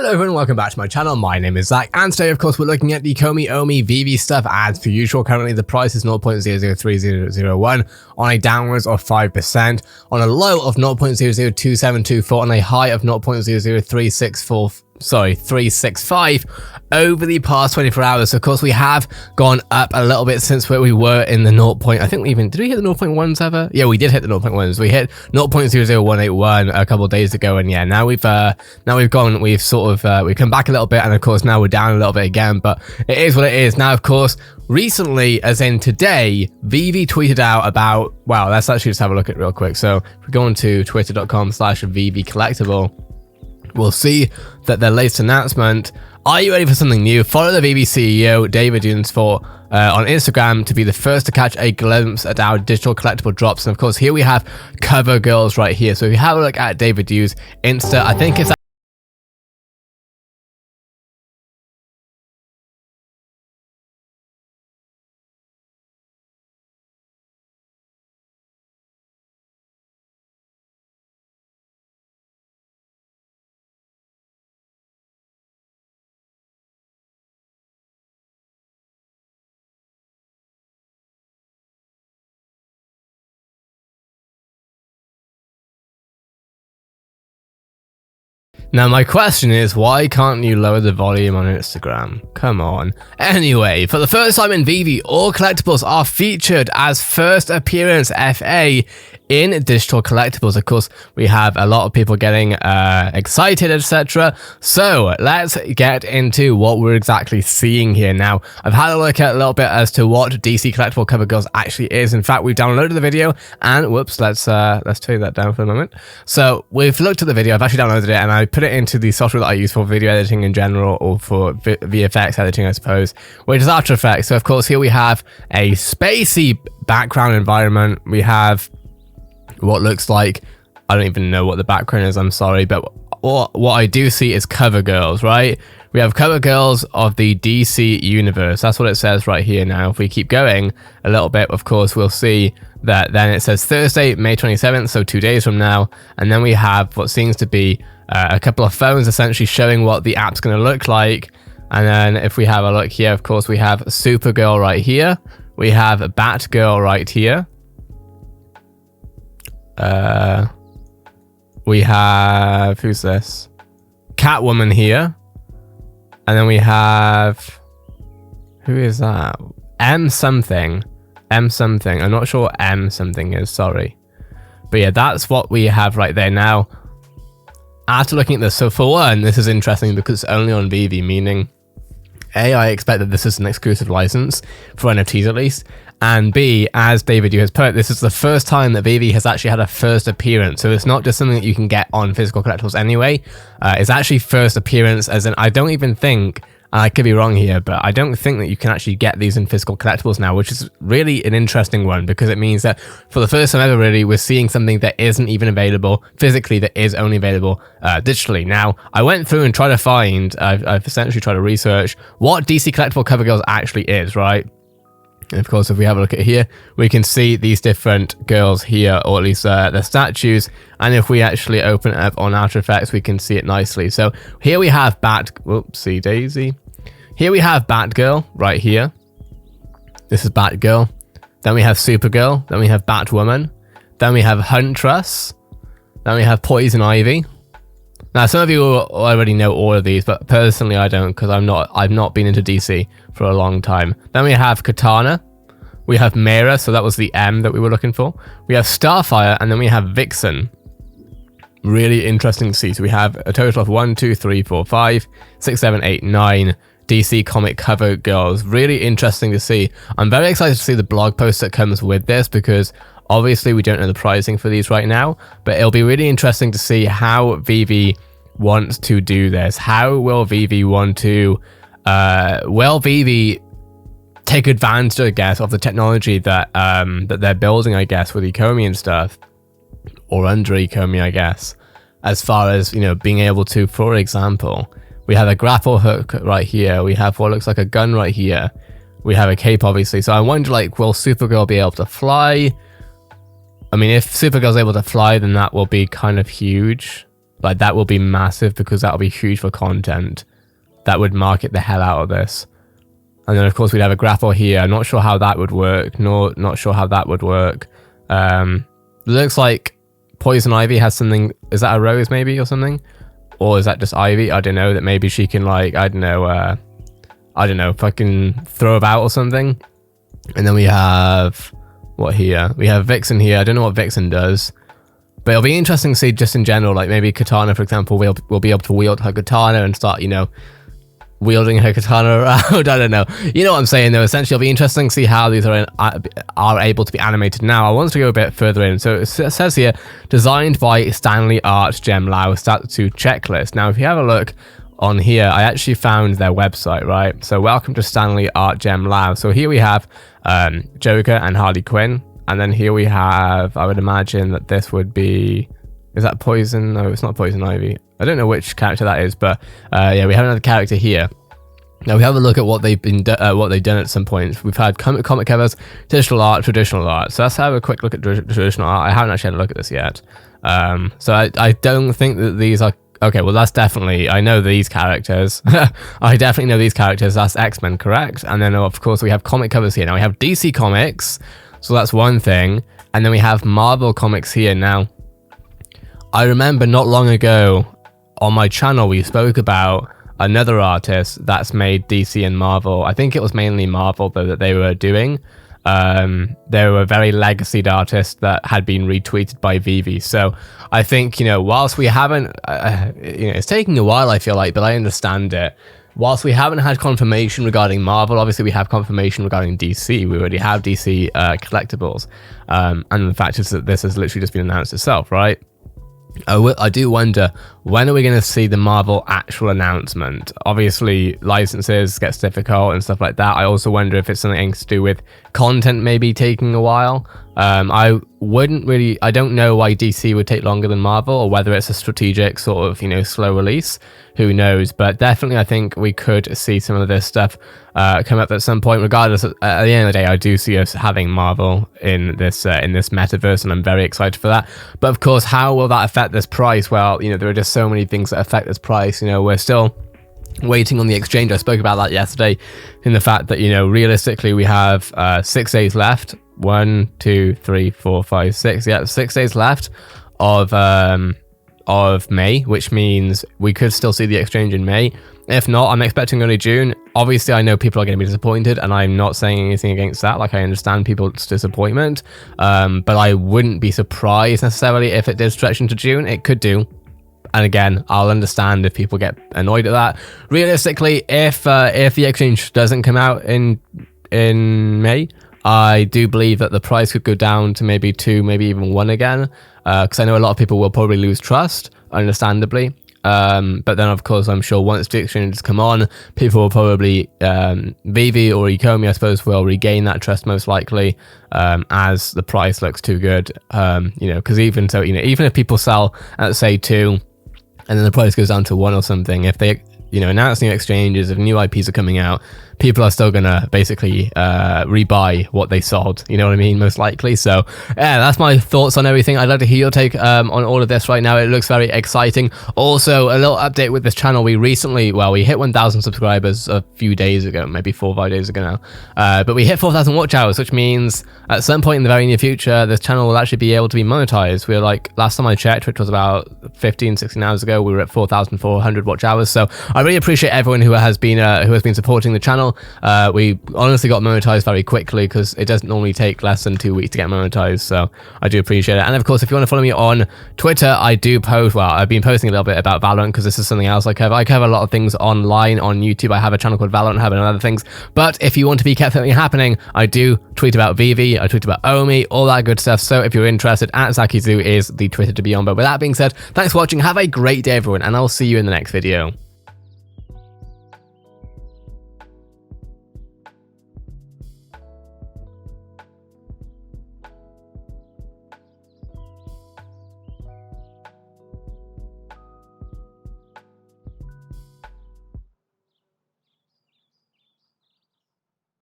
Hello everyone, welcome back to my channel. My name is Zach, and today of course we're looking at the Ecomi Veve stuff. As per usual, currently the price is 0.003001 on a downwards of 5%, on a low of 0.002724, on a high of 0.00365 over the past 24 hours. So of course we have gone up a little bit since where we were in the 0. I think we even did we hit the 0.1s ever? Yeah, we did hit the 0.1s. We hit 0.00181 a couple of days ago, and yeah, now we've come back a little bit, and of course now we're down a little bit again, but it is what it is. Now of course recently, as in today, Veve tweeted out about, wow, let's actually just have a look at it real quick. So if we go on to twitter.com/Veve Collectible, we'll see that their latest announcement, are you ready for something new? Follow the Veve CEO, David Dunsford, on Instagram to be the first to catch a glimpse at our digital collectible drops. And of course, here we have cover girls right here. So if you have a look at David Du's Insta, I think it's now, my question is, why can't you lower the volume on Instagram? Come on. Anyway, for the first time in Veve, all collectibles are featured as first appearance FA in digital collectibles. Of course, we have a lot of people getting excited, etc. So let's get into what we're exactly seeing here. Now, I've had a look at a little bit as to what DC Collectible Cover Girls actually is. In fact, we've downloaded the video, and whoops, let's turn that down for a moment. So we've looked at the video. I've actually downloaded it, and I put it into the software that I use for video editing in general, or for VFX editing, I suppose, which is After Effects. So of course, here we have a spacey background environment. We have what looks like, I don't even know what the background is, I'm sorry, but what I do see is cover girls, right? We have cover girls of the DC universe. That's what it says right here. Now, if we keep going a little bit, of course, we'll see that then it says Thursday, May 27th, so 2 days from now. And then we have what seems to be a couple of phones essentially showing what the app's going to look like. And then if we have a look here, of course, we have Supergirl right here. We have Batgirl right here. We have, who's this? Catwoman here. And then we have, who is that? M something. I'm not sure what M something is, sorry. But yeah, that's what we have right there. Now, after looking at this, so for one, this is interesting because it's only on Veve, meaning A, I expect that this is an exclusive license for NFTs at least, and B, as David Yu has put, this is the first time that Veve has actually had a first appearance, so it's not just something that you can get on physical collectibles anyway. It's actually first appearance, as in, I don't even think, I could be wrong here, but I don't think that you can actually get these in physical collectibles now, which is really an interesting one, because it means that for the first time ever, really, we're seeing something that isn't even available physically, that is only available digitally. Now, I went through and tried to find, I've essentially tried to research what DC Collectible Cover Girls actually is, right? And of course, if we have a look at here, we can see these different girls here, or at least their statues. And if we actually open it up on After Effects, we can see it nicely. So here we have whoopsie daisy. Here we have Batgirl right here. This is Batgirl. Then we have Supergirl. Then we have Batwoman. Then we have Huntress. Then we have Poison Ivy. Now, some of you already know all of these, but personally I don't, because I've not been into DC for a long time. Then we have Katana. We have Mera, so that was the M that we were looking for. We have Starfire, and then we have Vixen. Really interesting to see. So we have a total of 1, 2, 3, 4, 5, 6, 7, 8, 9 DC comic cover girls. Really interesting to see. I'm very excited to see the blog post that comes with this, because obviously we don't know the pricing for these right now, but it'll be really interesting to see how Veve wants to do this. How will Veve want to, will Veve take advantage, I guess, of the technology that that they're building, I guess, with Ecomi and stuff, or under Ecomi, I guess, as far as, you know, being able to, for example, we have a grapple hook right here. We have what looks like a gun right here. We have a cape, obviously. So I wonder, like, will Supergirl be able to fly? I mean, if Supergirl's able to fly, then that will be kind of huge. Like, that will be massive because that will be huge for content. That would market the hell out of this. And then, of course, we'd have a grapple here. Not sure how that would work. Not sure how that would work. Looks like Poison Ivy has something. Is that a rose maybe or something? Or is that just Ivy? I don't know. That maybe she can, like, I don't know, fucking throw about or something. And then we have, what here? We have Vixen here. I don't know what Vixen does. But it'll be interesting to see just in general, like maybe Katana, for example, will be able to wield her katana and start, you know, wielding her katana around. I don't know. You know what I'm saying, though. Essentially, it'll be interesting to see how these are able to be animated now. I want to go a bit further in. So it says here, designed by Stanley Art Gem Lao Statue Checklist. Now, if you have a look on here, I actually found their website, right? So welcome to Stanley Art Gem Lao. So here we have Joker and Harley Quinn. And then here we have, I would imagine that this would be, is that Poison? No, it's not Poison Ivy. I don't know which character that is, but yeah, we have another character here. Now we have a look at what they've done at some point. We've had comic covers, digital art, traditional art. So let's have a quick look at traditional art. I haven't actually had a look at this yet. So I don't think that these are, okay, well that's definitely, I know these characters. I definitely know these characters. That's X-Men, correct? And then of course we have comic covers here. Now we have DC Comics. So that's one thing. And then we have Marvel Comics here. Now, I remember not long ago on my channel, we spoke about another artist that's made DC and Marvel. I think it was mainly Marvel, though, that they were doing. They were very legacied artists that had been retweeted by Veve. So I think, you know, whilst we haven't, you know, it's taking a while, I feel like, but I understand it. Whilst we haven't had confirmation regarding Marvel, obviously we have confirmation regarding DC. We already have DC collectibles. And the fact is that this has literally just been announced itself, right? I do wonder, when are we going to see the Marvel actual announcement? Obviously, licenses gets difficult and stuff like that. I also wonder if it's something to do with content maybe taking a while. I don't know why DC would take longer than Marvel, or whether it's a strategic sort of, you know, slow release. Who knows? But definitely, I think we could see some of this stuff come up at some point. Regardless, at the end of the day, I do see us having Marvel in this metaverse, and I'm very excited for that. But of course, how will that affect this price? Well, you know, there are just so many things that affect this price. You know, we're still waiting on the exchange. I spoke about that yesterday, in the fact that, you know, realistically, we have 6 days left. 1, 2, 3, 4, 5, 6. Yeah, 6 days left of May, which means we could still see the exchange in May. If not, I'm expecting early June. Obviously, I know people are going to be disappointed, and I'm not saying anything against that. Like, I understand people's disappointment, but I wouldn't be surprised necessarily if it did stretch into June. It could do. And again, I'll understand if people get annoyed at that. Realistically, if the exchange doesn't come out in May, I do believe that the price could go down to maybe 2, maybe even 1 again, because I know a lot of people will probably lose trust, understandably. But then, of course, I'm sure once the exchanges come on, people will probably, Veve or Ecomi, I suppose, will regain that trust most likely, as the price looks too good. You know, because even so, you know, even if people sell at, say, 2, and then the price goes down to 1 or something, if they, you know, announce new exchanges, if new IPs are coming out, people are still gonna basically rebuy what they sold, you know what I mean, most likely. So yeah, that's my thoughts on everything. I'd like to hear your take on all of this right now. It looks very exciting. Also, a little update with this channel. We recently, well, we hit 1,000 subscribers a few days ago, maybe 4 or 5 days ago now, but we hit 4,000 watch hours, which means at some point in the very near future, this channel will actually be able to be monetized. We're like, last time I checked, which was about 15, 16 hours ago, we were at 4,400 watch hours. So I really appreciate everyone who has been supporting the channel. We honestly got monetized very quickly, because it doesn't normally take less than 2 weeks to get monetized, so I do appreciate it. And of course, if you want to follow me on Twitter, I do post, well, I've been posting a little bit about Valorant, because this is something else I cover a lot of things online on YouTube. I have a channel called Valorant Hub and other things, but if you want to be kept something happening, I do tweet about Veve, I tweet about Omi, all that good stuff. So if you're interested, @ZakiZoo is the Twitter to be on. But with that being said, thanks for watching, have a great day everyone, and I'll see you in the next video.